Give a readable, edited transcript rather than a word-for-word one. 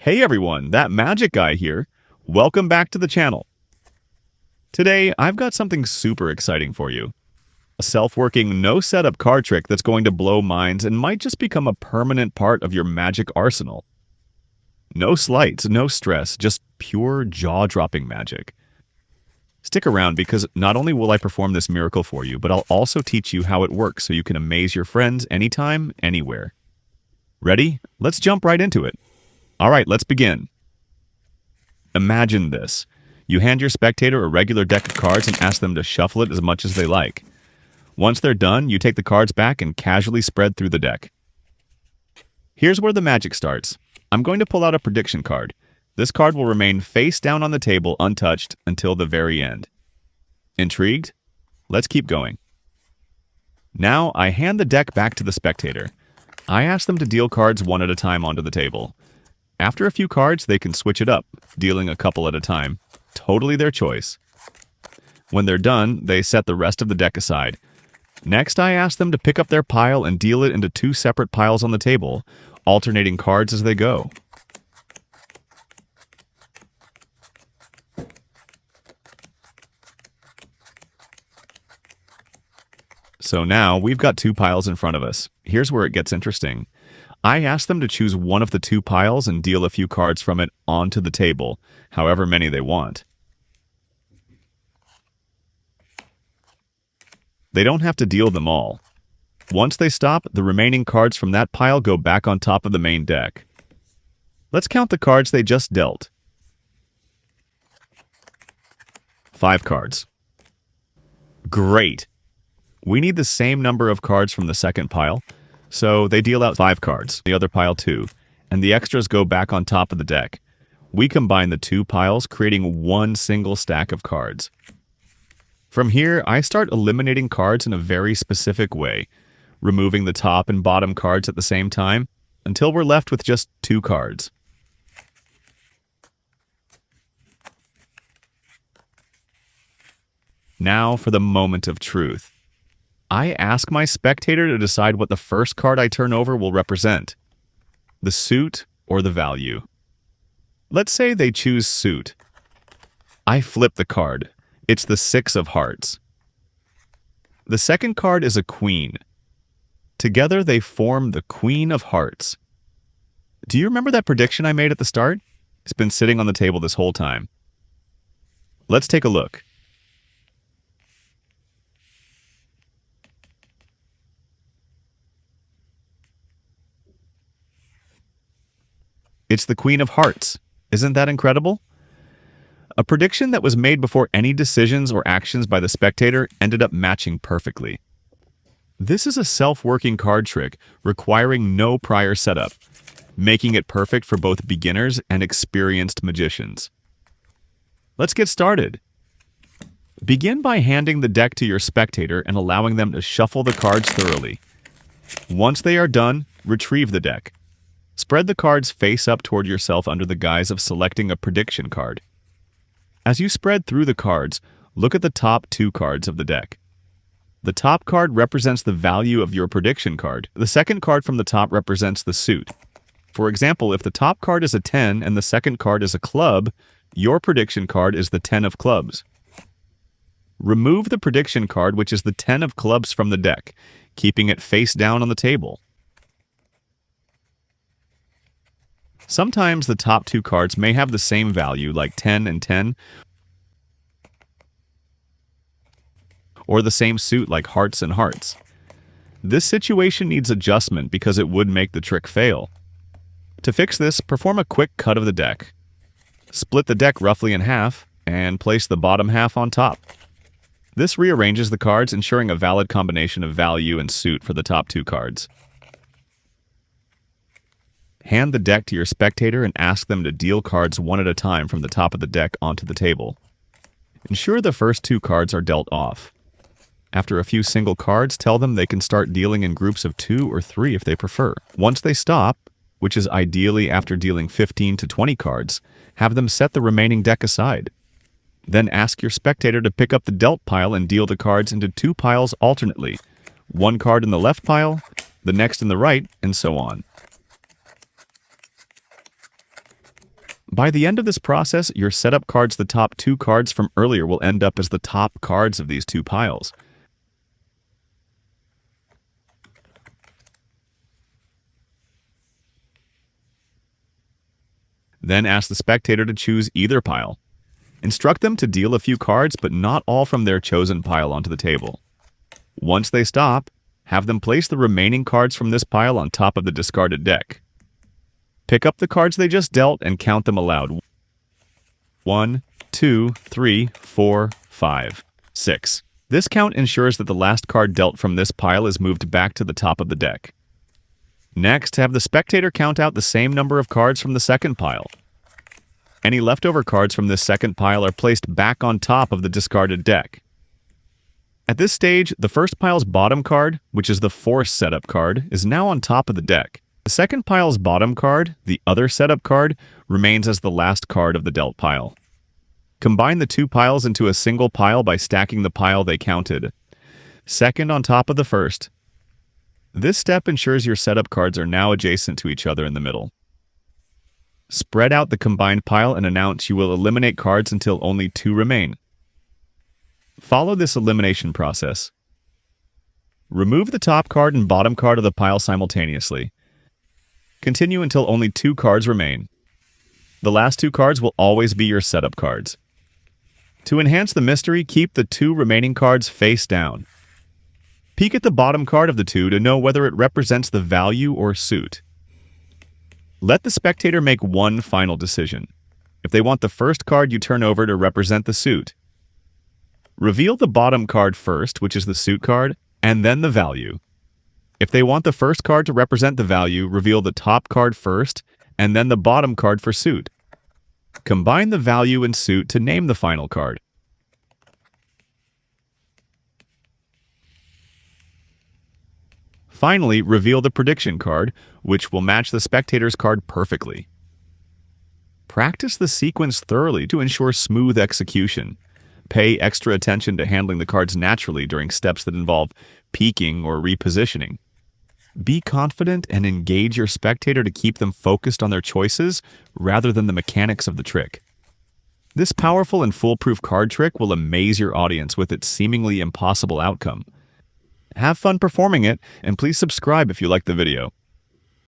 Hey everyone, that magic guy here. Welcome back to the channel. Today, I've got something super exciting for you. A self-working, no-setup card trick that's going to blow minds and might just become a permanent part of your magic arsenal. No sleights, no stress, just pure jaw-dropping magic. Stick around because not only will I perform this miracle for you, but I'll also teach you how it works so you can amaze your friends anytime, anywhere. Ready? Let's jump right into it. All right, let's begin. Imagine this. You hand your spectator a regular deck of cards and ask them to shuffle it as much as they like. Once they're done, you take the cards back and casually spread through the deck. Here's where the magic starts. I'm going to pull out a prediction card. This card will remain face down on the table untouched until the very end. Intrigued? Let's keep going. Now, I hand the deck back to the spectator. I ask them to deal cards one at a time onto the table. After a few cards, they can switch it up, dealing a couple at a time. Totally their choice. When they're done, they set the rest of the deck aside. Next, I ask them to pick up their pile and deal it into two separate piles on the table, alternating cards as they go. So now, we've got two piles in front of us. Here's where it gets interesting. I ask them to choose one of the two piles and deal a few cards from it onto the table, however many they want. They don't have to deal them all. Once they stop, the remaining cards from that pile go back on top of the main deck. Let's count the cards they just dealt. 5 cards. Great! We need the same number of cards from the second pile, so they deal out 5 cards, the other pile 2, and the extras go back on top of the deck. We combine the two piles, creating one single stack of cards. From here, I start eliminating cards in a very specific way, removing the top and bottom cards at the same time, until we're left with just 2 cards. Now for the moment of truth. I ask my spectator to decide what the first card I turn over will represent. The suit or the value. Let's say they choose suit. I flip the card. It's the 6 of hearts. The second card is a queen. Together they form the Queen of Hearts. Do you remember that prediction I made at the start? It's been sitting on the table this whole time. Let's take a look. It's the Queen of Hearts. Isn't that incredible? A prediction that was made before any decisions or actions by the spectator ended up matching perfectly. This is a self-working card trick requiring no prior setup, making it perfect for both beginners and experienced magicians. Let's get started. Begin by handing the deck to your spectator and allowing them to shuffle the cards thoroughly. Once they are done, retrieve the deck. Spread the cards face up toward yourself under the guise of selecting a prediction card. As you spread through the cards, look at the top 2 cards of the deck. The top card represents the value of your prediction card. The second card from the top represents the suit. For example, if the top card is a 10 and the second card is a club, your prediction card is the 10 of clubs. Remove the prediction card, which is the 10 of clubs, from the deck, keeping it face down on the table. Sometimes the top 2 cards may have the same value, like 10 and 10, or the same suit like hearts and hearts. This situation needs adjustment because it would make the trick fail. To fix this, perform a quick cut of the deck. Split the deck roughly in half, and place the bottom half on top. This rearranges the cards, ensuring a valid combination of value and suit for the top 2 cards. Hand the deck to your spectator and ask them to deal cards one at a time from the top of the deck onto the table. Ensure the first 2 cards are dealt off. After a few single cards, tell them they can start dealing in groups of 2 or 3 if they prefer. Once they stop, which is ideally after dealing 15 to 20 cards, have them set the remaining deck aside. Then ask your spectator to pick up the dealt pile and deal the cards into 2 piles alternately. 1 card in the left pile, the next in the right, and so on. By the end of this process, your setup cards, the top 2 cards from earlier, will end up as the top cards of these 2 piles. Then ask the spectator to choose either pile. Instruct them to deal a few cards, but not all from their chosen pile onto the table. Once they stop, have them place the remaining cards from this pile on top of the discarded deck. Pick up the cards they just dealt and count them aloud. 1, 2, 3, 4, 5, 6. This count ensures that the last card dealt from this pile is moved back to the top of the deck. Next, have the spectator count out the same number of cards from the second pile. Any leftover cards from this second pile are placed back on top of the discarded deck. At this stage, the first pile's bottom card, which is the force setup card, is now on top of the deck. The second pile's bottom card, the other setup card, remains as the last card of the dealt pile. Combine the 2 piles into a single pile by stacking the pile they counted, second on top of the first. This step ensures your setup cards are now adjacent to each other in the middle. Spread out the combined pile and announce you will eliminate cards until only 2 remain. Follow this elimination process. Remove the top card and bottom card of the pile simultaneously. Continue until only 2 cards remain. The last 2 cards will always be your setup cards. To enhance the mystery, keep the 2 remaining cards face down. Peek at the bottom card of the 2 to know whether it represents the value or suit. Let the spectator make one final decision. If they want the first card you turn over to represent the suit, reveal the bottom card first, which is the suit card, and then the value. If they want the first card to represent the value, reveal the top card first, and then the bottom card for suit. Combine the value and suit to name the final card. Finally, reveal the prediction card, which will match the spectator's card perfectly. Practice the sequence thoroughly to ensure smooth execution. Pay extra attention to handling the cards naturally during steps that involve peeking or repositioning. Be confident and engage your spectator to keep them focused on their choices rather than the mechanics of the trick. This powerful and foolproof card trick will amaze your audience with its seemingly impossible outcome. Have fun performing it, and please subscribe if you like the video.